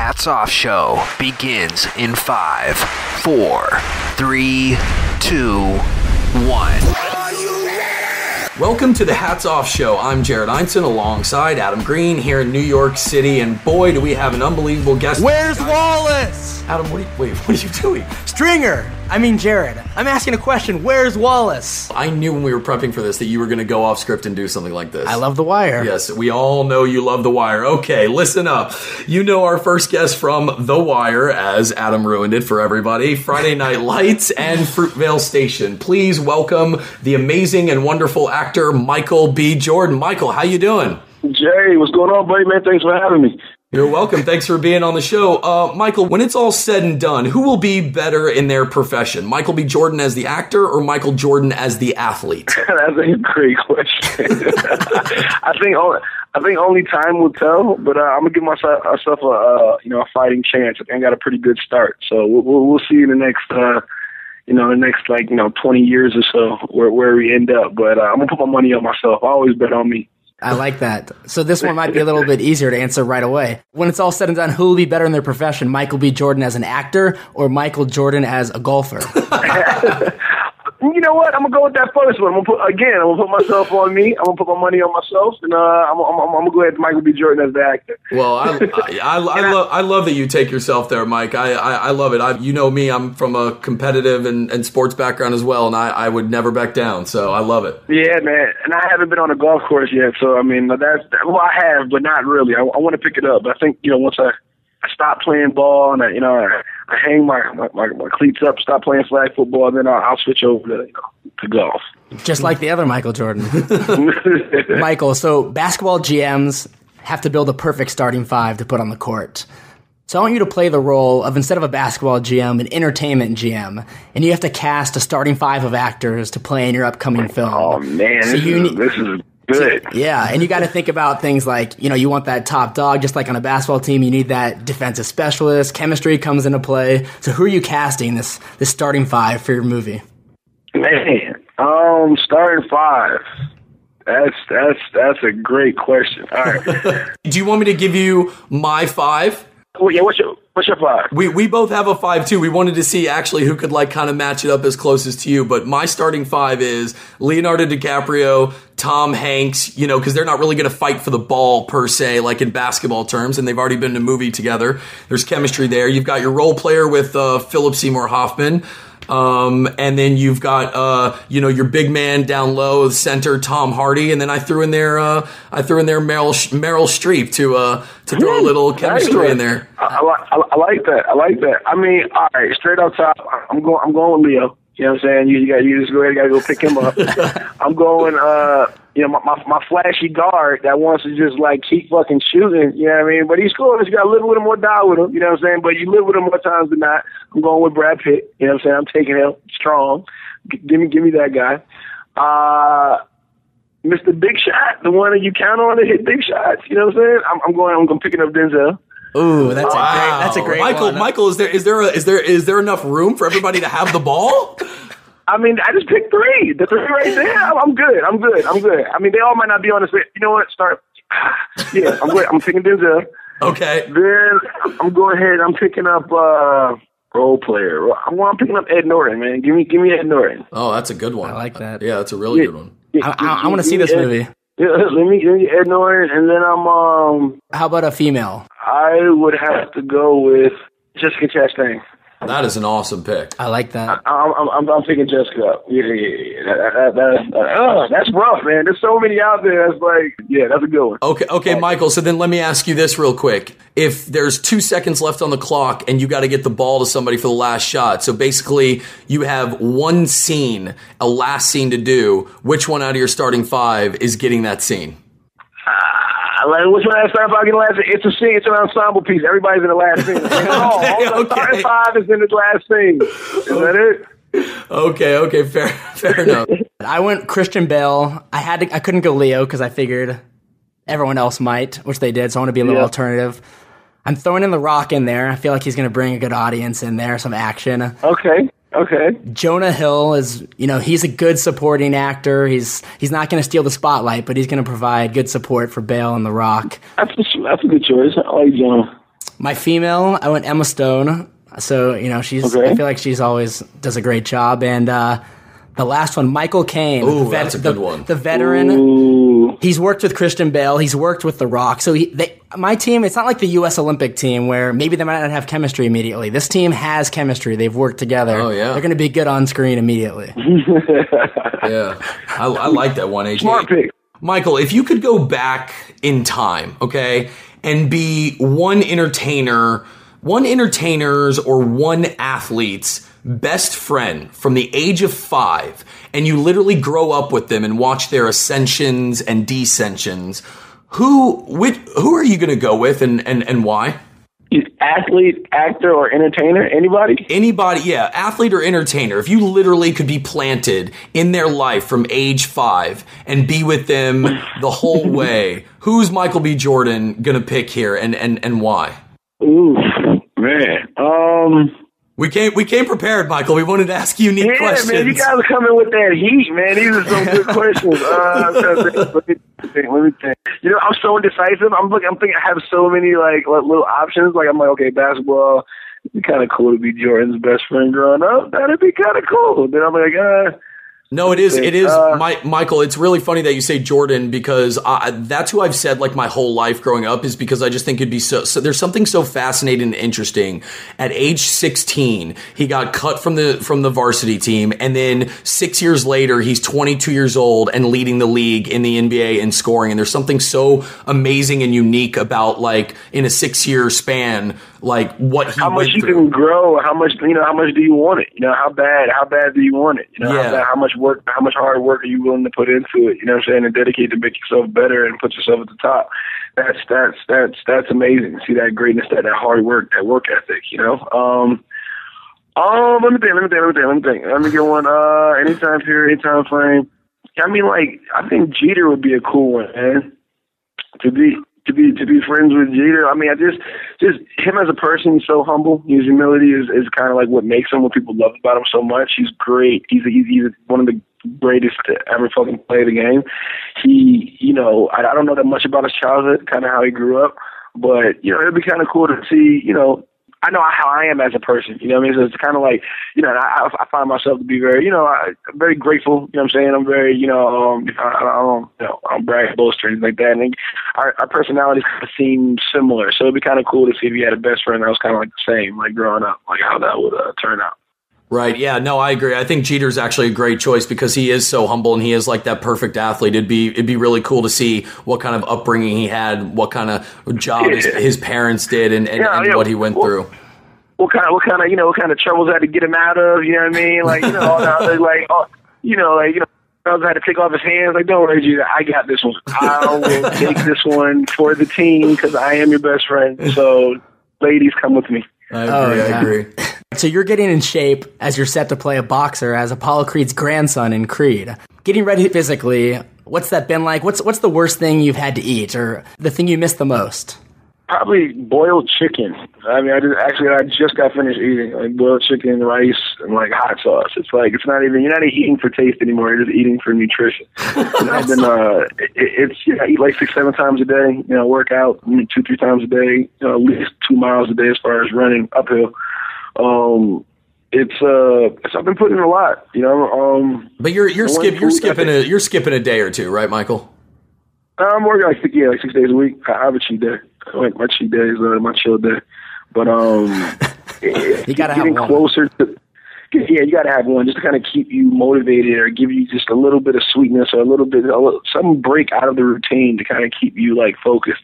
Hats Off Show begins in 5, 4, 3, 2, 1. Welcome to the Hats Off Show. I'm Jared Einstein alongside Adam Green here in New York City, and boy, do we have an unbelievable guest. Where's Wallace? Adam, what are you doing? Stringer! I mean Jared. I'm asking a question. Where's Wallace? I knew when we were prepping for this that you were going to go off script and do something like this. I love The Wire. Yes, we all know you love The Wire. Okay, listen up. You know our first guest from The Wire, as Adam ruined it for everybody, Friday Night Lights and Fruitvale Station. Please welcome the amazing and wonderful actor Michael B. Jordan. Michael, how you doing? Jay, what's going on, buddy, man? Thanks for having me. You're welcome. Thanks for being on the show. Michael, when it's all said and done, who will be better in their profession? Michael B. Jordan as the actor or Michael Jordan as the athlete? That's a great question. I think only time will tell, but I'm gonna give myself a fighting chance. I think I got a pretty good start, so we'll see in the next 20 years or so where we end up. But I'm gonna put my money on myself. I always bet on me. I like that. So this one might be a little bit easier to answer right away. When it's all said and done, who will be better in their profession? Michael B. Jordan as an actor or Michael Jordan as a golfer? You know what? I'm gonna go with that first one. I'm gonna put myself on me. I'm gonna put my money on myself, and I'm gonna go ahead with Michael B. Jordan as the actor. Well, I love that you take yourself there, Mike. I love it. You know me. I'm from a competitive and sports background as well, and I would never back down. So I love it. Yeah, man. And I haven't been on a golf course yet, so I mean I have, but not really. I want to pick it up. But I think once I stop playing ball and I hang my cleats up, stop playing flag football, then I'll switch over to golf. Just like the other Michael Jordan. Michael, so basketball GMs have to build a perfect starting five to put on the court. So I want you to play the role of, instead of a basketball GM, an entertainment GM, and you have to cast a starting five of actors to play in your upcoming film. Oh man, so this is good. Yeah, and you got to think about things like, you want that top dog, just like on a basketball team, you need that defensive specialist, chemistry comes into play. So who are you casting this starting five for your movie? Man, starting five. That's a great question. All right. Do you want me to give you my five? Oh, yeah, what's your five? We both have a five too. We wanted to see actually who could kind of match it up as closest to you. But my starting five is Leonardo DiCaprio, Tom Hanks, because they're not really going to fight for the ball per se, like in basketball terms, and they've already been in a movie together. There's chemistry there. You've got your role player with Philip Seymour Hoffman. And then you've got, your big man down low, the center, Tom Hardy. And then I threw in there Meryl Streep to throw a little chemistry in there. I like that. I mean, all right, straight up top, I'm going with Leo. You know what I'm saying? You just gotta go pick him up. I'm going, my flashy guard that wants to just keep fucking shooting, you know what I mean? But he's cool. You gotta live with him or die with him, you know what I'm saying? But you live with him more times than not. I'm going with Brad Pitt, you know what I'm saying? I'm taking him strong. Give me that guy. Mr. Big Shot, the one that you count on to hit big shots, you know what I'm saying? I'm picking up Denzel. Ooh, that's a great one. Michael, is there enough room for everybody to have the ball? I mean, I just picked three. The three right there. I'm good. I mean, they all might not be on the same. You know what? Start. Yeah, I'm good. I'm picking Denzel. Okay. Then I'm going ahead. I'm picking up role player. I'm picking up Ed Norton, man. Give me Ed Norton. Oh, that's a good one. I like that. Yeah, that's a really good one. I want to see this movie. Yeah, let me Ed Norton, and then I'm How about a female? I would have to go with Jessica Chastain. That is an awesome pick. I like that. I'm picking Jessica. Yeah. That's rough, man. There's so many out there. That's a good one. Okay, Michael. So then let me ask you this real quick. If there's 2 seconds left on the clock and you got to get the ball to somebody for the last shot, so basically you have one scene, a last scene to do. Which one out of your starting five is getting that scene? Which one I start about getting last? It's a scene. It's an ensemble piece. Everybody's in the last scene. The starting five is in the last scene. Is that it? Okay. Fair enough. I went Christian Bale. I couldn't go Leo because I figured everyone else might, which they did. So I want to be a little alternative. I'm throwing in The Rock in there. I feel like he's going to bring a good audience in there, some action. Okay. Jonah Hill is, he's a good supporting actor. He's not going to steal the spotlight, but he's going to provide good support for Bale and The Rock. That's a good choice. I like Jonah. My female, I went Emma Stone. So, she's. Okay. I feel like she's always does a great job. And the last one, Michael Caine. Ooh, that's a good one. The veteran. Ooh. He's worked with Christian Bale. He's worked with The Rock. So my team, it's not like the U.S. Olympic team where maybe they might not have chemistry immediately. This team has chemistry. They've worked together. Oh, yeah. They're going to be good on screen immediately. Yeah. I like that one, AJ. Smart pick. Michael, if you could go back in time, okay, and be one entertainer's or one athlete's best friend from the age of 5, and you literally grow up with them and watch their ascensions and descensions, who are you going to go with and why? Athlete, actor, or entertainer? Anybody? Anybody, yeah, athlete or entertainer. If you literally could be planted in their life from age 5 and be with them the whole way, who's Michael B. Jordan going to pick here and why? Ooh, man. We came prepared, Michael. We wanted to ask you unique questions. Man, you guys are coming with that heat, man. These are some good questions. Let me think. I'm so indecisive. I'm thinking I have so many like little options. Like I'm like, okay, basketball. It'd be kind of cool to be Jordan's best friend growing up. That'd be kind of cool. Then I'm like, No, it is. Michael, it's really funny that you say Jordan because that's who I've said like my whole life growing up is because I just think it'd be so there's something so fascinating and interesting. At age 16, he got cut from the varsity team. And then 6 years later, he's 22 years old and leading the league in the NBA in scoring. And there's something so amazing and unique about like in a 6-year span, like what he how much went you through. can grow, how much do you want it? How bad do you want it? How much work, how much hard work are you willing to put into it? You know what I'm saying? And dedicate to make yourself better and put yourself at the top. That's amazing. See that greatness, that hard work, that work ethic. Let me think. Let me get one. Anytime period, anytime frame. I mean, like I think Jeter would be a cool one, man. To be friends with Jeter. I mean, I just him as a person, he's so humble. His humility is kind of like what makes him, what people love about him so much. He's great. He's one of the greatest to ever fucking play the game. He, I don't know that much about his childhood, kind of how he grew up, but it'd be kind of cool to see, I know how I am as a person, you know what I mean? So it's kind of like, and I find myself to be very, very grateful, you know what I'm saying? I'm very, I don't brag, boast or anything like that. And our personalities kind of seem similar. So it'd be kind of cool to see if you had a best friend that was kind of like the same, like growing up, like how that would turn out. Right. Yeah. No, I agree. I think Jeter's actually a great choice because he is so humble and he is like that perfect athlete. It'd be really cool to see what kind of upbringing he had, what kind of job his parents did, and what he went through. What kind of troubles had to get him out of? You know what I mean? Like all the others, had to take off his hands. Like, don't worry, Jeter, I got this one. I will take this one for the team because I am your best friend. So, ladies, come with me. I agree. So you're getting in shape as you're set to play a boxer as Apollo Creed's grandson in Creed. Getting ready physically, what's that been like? What's the worst thing you've had to eat or the thing you miss the most? Probably boiled chicken. I mean, I just got finished eating like boiled chicken, rice, and like hot sauce. It's like you're not eating for taste anymore. You're just eating for nutrition. And I've been I eat like 6-7 times a day. Work out 2-3 times a day. At least 2 miles a day as far as running uphill. I've been putting in a lot. But you're skipping a day or two, right, Michael? I'm working like 6 days a week. I have a cheat day. Like my cheat day is my chill day. But you gotta have one. Closer to. Yeah, you gotta have one just to kind of keep you motivated or give you just a little bit of sweetness or some break out of the routine to kind of keep you like focused.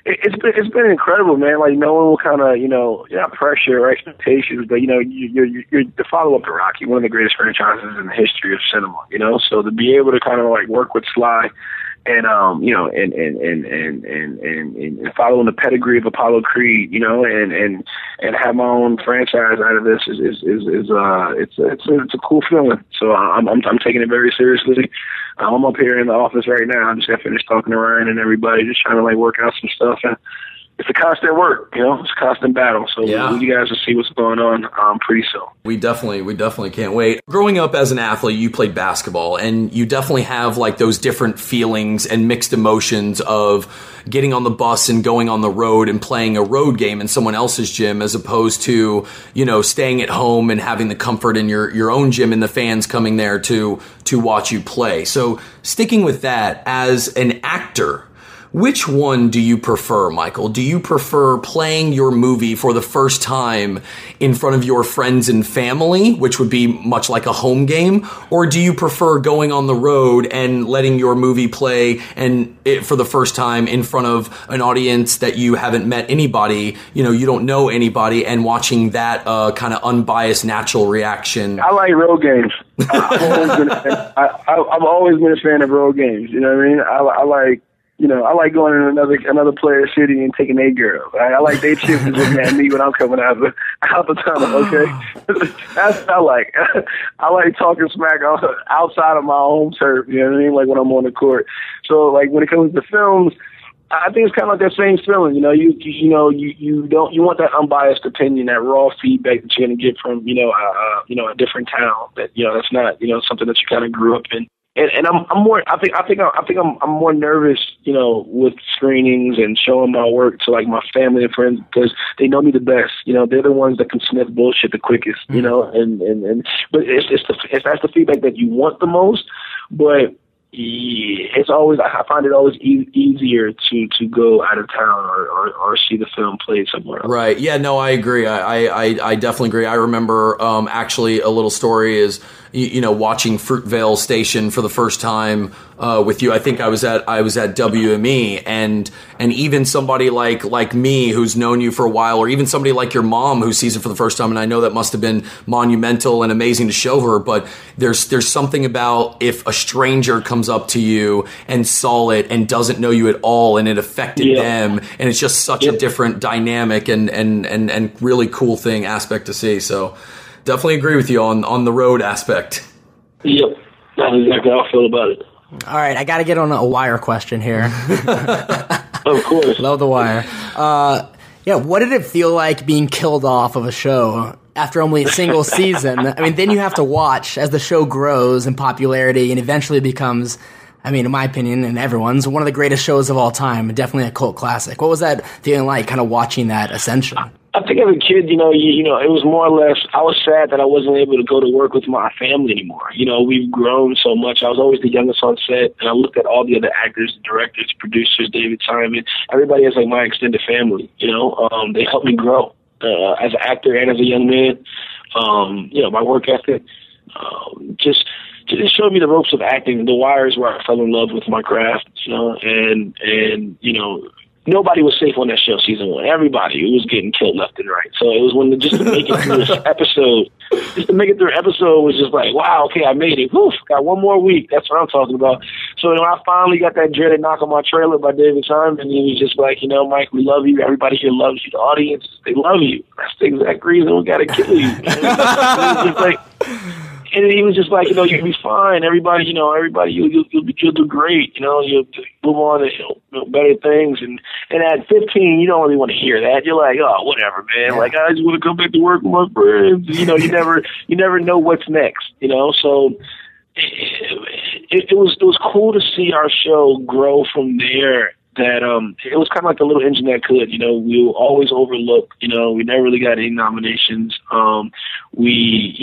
It's been incredible, man. Like no one will kind of not pressure or expectations, but you're the follow up to Rocky, one of the greatest franchises in the history of cinema. So to be able to kind of like work with Sly and and following the pedigree of Apollo Creed, and have my own franchise out of this is it's a cool feeling. So I'm taking it very seriously. I'm up here in the office right now. I just got finished talking to Ryan and everybody, just trying to like work out some stuff and it's a constant work, it's a constant battle. So you guys will see what's going on pretty soon. We definitely can't wait. Growing up as an athlete, you played basketball, and you definitely have like those different feelings and mixed emotions of getting on the bus and going on the road and playing a road game in someone else's gym, as opposed to, staying at home and having the comfort in your own gym and the fans coming there to watch you play. So sticking with that, as an actor, which one do you prefer, Michael? Do you prefer playing your movie for the first time in front of your friends and family, which would be much like a home game? Or do you prefer going on the road and letting your movie play for the first time in front of an audience that you haven't met anybody, you don't know anybody, and watching that kind of unbiased, natural reaction? I like road games. I've always been a fan of road games. You know what I mean? I like going in another player's city and taking their girl. I like they chicks looking at me when I'm coming out the tunnel. Okay, that's what I like. I like talking smack outside of my home turf. You know what I mean? Like when I'm on the court. So like when it comes to films, I think it's kind of like that same feeling. You want that unbiased opinion, that raw feedback that you're gonna get from a different town that that's not something that you kind of grew up in. And I'm more. I think I'm more nervous, with screenings and showing my work to like my family and friends, because they know me the best. They're the ones that can sniff bullshit the quickest. But it's that's the feedback that you want the most. But it's always, I find it always easier to go out of town or see the film played somewhere else. Right. Yeah. No, I agree. I definitely agree. I remember actually a little story is watching Fruitvale Station for the first time with you. I think I was at WME, and even somebody like me who's known you for a while, or even somebody like your mom who sees it for the first time, and I know that must have been monumental and amazing to show her. But there's something about if a stranger comes up to you and saw it and doesn't know you at all, and it affected them, and it's just such a different dynamic and really cool aspect to see. So definitely agree with you on the road aspect. Yep, that's exactly how I feel about it. All right, I got to get on a Wire question here. Of course. Love the Wire. What did it feel like being killed off of a show after only a single season? I mean, then you have to watch as the show grows in popularity and eventually becomes, in my opinion and everyone's, one of the greatest shows of all time, definitely a cult classic. What was that feeling like, kind of watching that ascension? I think as a kid, it was more or less, I was sad that I wasn't able to go to work with my family anymore. We've grown so much. I was always the youngest on set, and I looked at all the other actors, directors, producers, David Simon. Everybody is like my extended family, They helped me grow as an actor and as a young man. My work ethic, just showed me the ropes of acting. The Wire is where I fell in love with my craft, and nobody was safe on that show season 1. Everybody was getting killed left and right. So it was just to make it through this episode, was just like, wow, okay, I made it. Whew, got one more week. That's what I'm talking about. So when I finally got that dreaded knock on my trailer by David Simon, he was just like, Mike, we love you. Everybody here loves you. The audience, they love you. That's the exact reason we got to kill you. And he was just like, you'll be fine. Everybody, you'll do great. You'll move on to better things. And at 15, you don't really want to hear that. You're like, oh, whatever, man. Yeah. Like, I just want to come back to work with my friends. You never know what's next. So it was cool to see our show grow from there. That it was kind of like a little engine that could, we were always overlooked, we never really got any nominations. We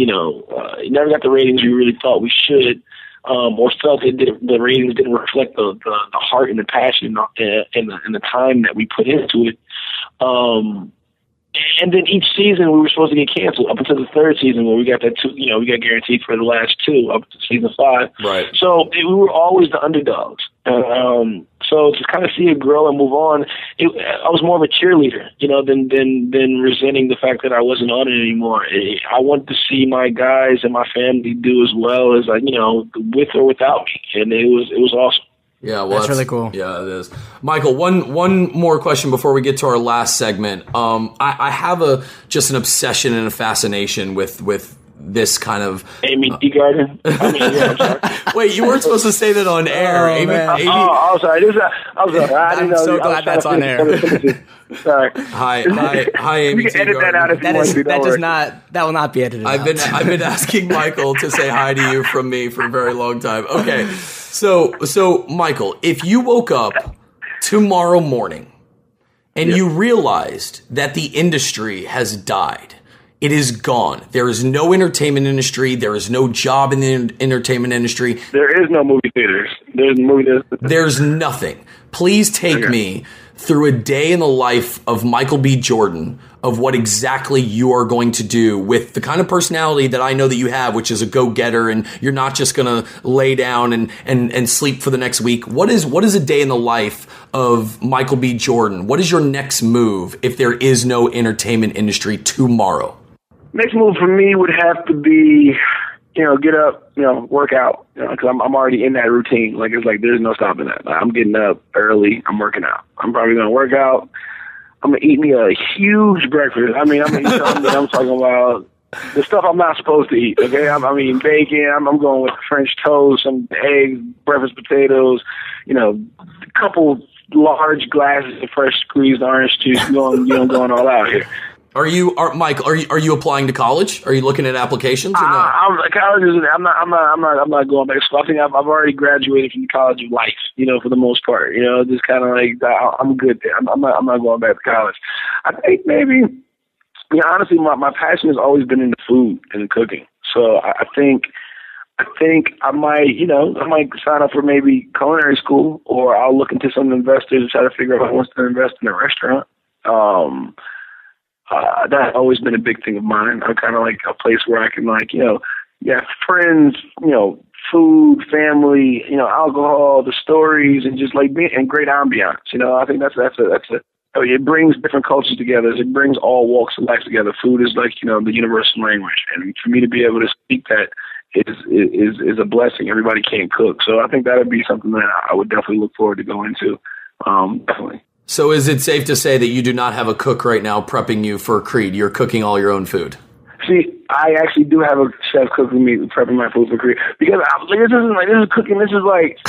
never got the ratings we really thought we should, or felt the ratings didn't reflect the heart and the passion and the time that we put into it. And then each season we were supposed to get canceled up until the third season where we got that we got guaranteed for the last 2 up to season 5. Right. So we were always the underdogs. So to kind of see it grow and move on, I was more of a cheerleader, than resenting the fact that I wasn't on it anymore. I wanted to see my guys and my family do as well as with or without me, and it was awesome. Yeah, well, that's really cool. Yeah, it is. Michael, one more question before we get to our last segment. I have just an obsession and a fascination with this kind of Amy Teagarden. I mean, yeah, I'm sorry. Wait, you weren't supposed to say that on air. Amy, man. I'm sorry. I'm sorry. I didn't I'm know. so I was glad trying that's to on finish air. Sorry. Hi, Amy You can edit that out if you That want is to. that does not that will not be edited. I've been asking Michael to say hi to you from me for a very long time. Okay, so Michael, if you woke up tomorrow morning and you realized that the industry has died, it is gone. There is no entertainment industry. There is no job in the entertainment industry. There is no movie theaters. There's nothing. Please take me through a day in the life of Michael B. Jordan, of what exactly you are going to do with the kind of personality that I know that you have, which is a go-getter, and you're not just going to lay down and sleep for the next week. What is a day in the life of Michael B. Jordan? What is your next move if there is no entertainment industry tomorrow? Next move for me would have to be, get up, work out, because I'm already in that routine. Like, it's like there's no stopping that. Like, I'm getting up early. I'm working out. I'm probably going to work out. I'm going to eat me a huge breakfast. I mean, I'm eating something I'm talking about the stuff I'm not supposed to eat, okay? I'm eating bacon. I'm going with French toast, some eggs, breakfast potatoes, a couple large glasses of fresh squeezed orange juice going all out here. Mike? Are you applying to college? Are you looking at applications or no? I'm not going back to school. I think I've already graduated from the college of life. For the most part. Just kind of like I'm good there. I'm not going back to college. I think maybe. Honestly, my passion has always been in the food and the cooking. So I think I might sign up for maybe culinary school, or I'll look into some investors and try to figure out who wants to invest in a restaurant. That's always been a big thing of mine. I'm kind of like a place where I can friends, food, family, alcohol, the stories, and just like being and great ambiance. I think that's it brings different cultures together. It brings all walks of life together. Food is like, the universal language. And for me to be able to speak that is a blessing. Everybody can't cook. So I think that would be something that I would definitely look forward to going into. Definitely. So is it safe to say that you do not have a cook right now prepping you for Creed? You're cooking all your own food? See, I actually do have a chef cooking me, prepping my food for Creed. Because this is cooking. This is like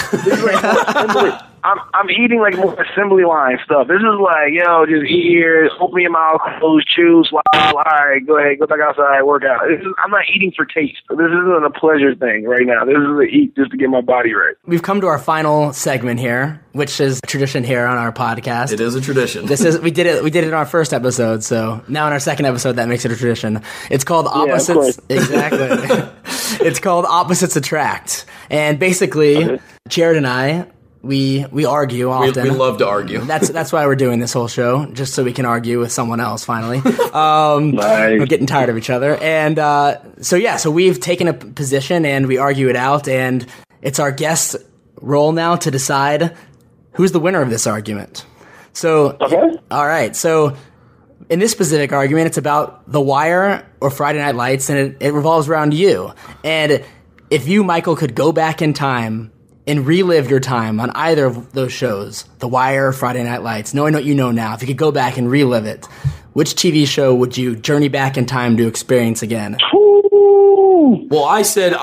I'm eating like more assembly line stuff. This is like, just eat here, open your mouth, close, chew, swallow. All right, go ahead, go back outside, work out. I'm not eating for taste. This isn't a pleasure thing right now. This is to eat just to get my body right. We've come to our final segment here, which is a tradition here on our podcast. It is a tradition. We did it in our first episode, so now in our second episode that makes it a tradition. It's called Opposites. Yeah, exactly. It's called Opposites Attract. And basically, Jared and I, we argue often. We love to argue. That's why we're doing this whole show, just so we can argue with someone else finally. We're getting tired of each other. And so we've taken a position and we argue it out, and it's our guest's role now to decide who's the winner of this argument. So, okay. All right. So in this specific argument, it's about The Wire or Friday Night Lights, and it revolves around you. And if you, Michael, could go back in time and relive your time on either of those shows, The Wire or Friday Night Lights, knowing what you know now, if you could go back and relive it, which TV show would you journey back in time to experience again? Well, I said,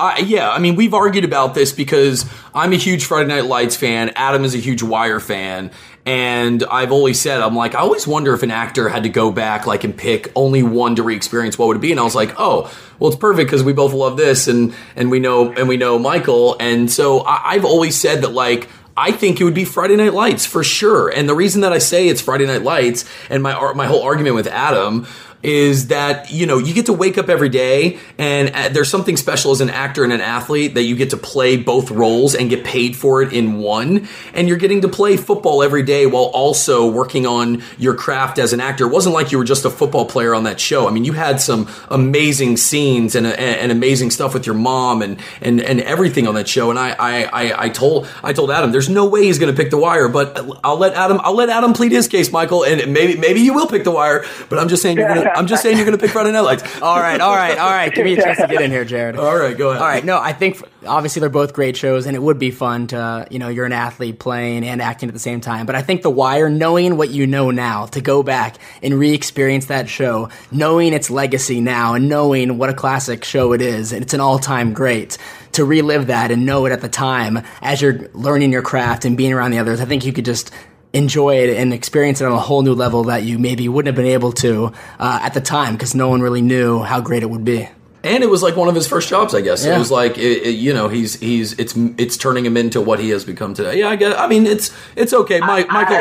we've argued about this because I'm a huge Friday Night Lights fan. Adam is a huge Wire fan. And I've always said, I always wonder if an actor had to go back and pick only one to re-experience, what would it be? And I was like, oh, well, it's perfect because we both love this and we know Michael. And so I've always said that I think it would be Friday Night Lights for sure. And the reason that I say it's Friday Night Lights and my whole argument with Adam is that, you get to wake up every day and there's something special as an actor and an athlete that you get to play both roles and get paid for it in one. And you're getting to play football every day while also working on your craft as an actor. It wasn't like you were just a football player on that show. I mean, you had some amazing scenes and amazing stuff with your mom and everything on that show. And I told Adam, there's no way he's going to pick The Wire, but I'll let Adam plead his case, Michael. And maybe you will pick The Wire, but I'm just saying I'm just saying you're going to pick Friday Night Lights. All right. Give me a chance to get in here, Jared. All right, go ahead. All right, no, I think obviously they're both great shows, and it would be fun to, you're an athlete playing and acting at the same time. But I think The Wire, knowing what you know now, to go back and re-experience that show, knowing its legacy now, and knowing what a classic show it is, and it's an all-time great, to relive that and know it at the time as you're learning your craft and being around the others, I think you could just enjoy it and experience it on a whole new level that you maybe wouldn't have been able to at the time because no one really knew how great it would be. And it was like one of his first jobs, I guess. Yeah. It was like, it's turning him into what he has become today. Yeah, I get it. I mean, it's okay. Michael. Okay.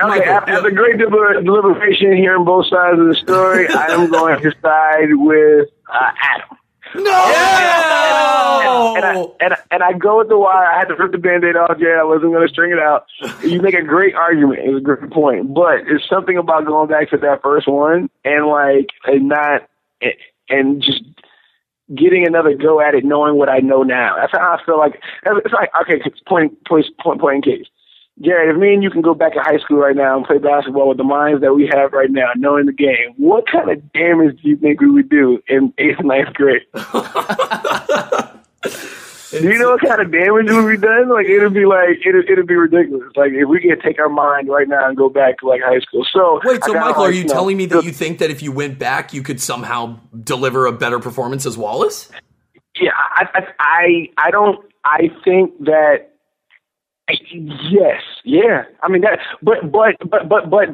Michael, After great deliberation hearing both sides of the story, I am going to side with Adam. No! And I go with The Wire. I had to rip the Band-Aid off, Jay. I wasn't going to string it out. You make a great argument. It was a great point. But it's something about going back to that first one and just getting another go at it, knowing what I know now. That's how I feel like. It's like, okay, point in case. Jared, if me and you can go back to high school right now and play basketball with the minds that we have right now, knowing the game, what kind of damage do you think we would do in 8th and 9th grade? Do you know what kind of damage would be done? Like, it'd be ridiculous. Like, if we could take our mind right now and go back to, like, high school. So wait, so Michael, are you telling me that you think that if you went back, you could somehow deliver a better performance as Wallace? Yeah, I think that. Yes, yeah. I mean that, but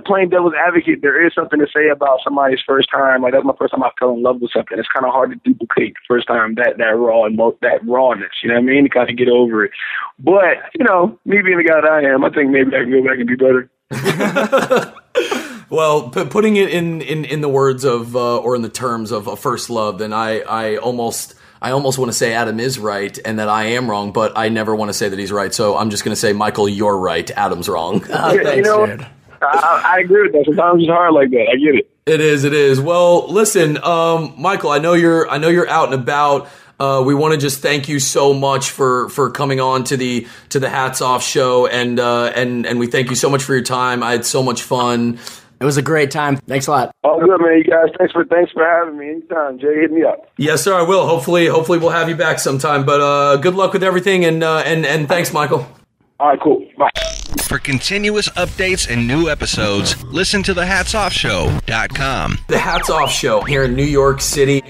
playing devil's advocate, there is something to say about somebody's first time. Like, that's my first time I fell in love with something. It's kind of hard to duplicate the first time that rawness. You know what I mean? To kind of get over it. But me being the guy that I am, I think maybe I can go back and be better. Well, putting it in the words of or in the terms of a first love, then I almost want to say Adam is right and that I am wrong, but I never want to say that he's right. So I'm just going to say, Michael, you're right. Adam's wrong. Thanks, dude. I agree with that. Sometimes it's hard like that. I get it. It is. Well, listen, Michael, I know you're out and about. We want to just thank you so much for coming on to the Hats Off show, and we thank you so much for your time. I had so much fun. It was a great time. Thanks a lot. All good, man. You guys, thanks for having me. Anytime, Jay, hit me up. Yes, sir. I will. Hopefully, we'll have you back sometime. But good luck with everything, and thanks, Michael. All right, cool. Bye. For continuous updates and new episodes, listen to thehatsoffshow.com. The Hats Off Show here in New York City.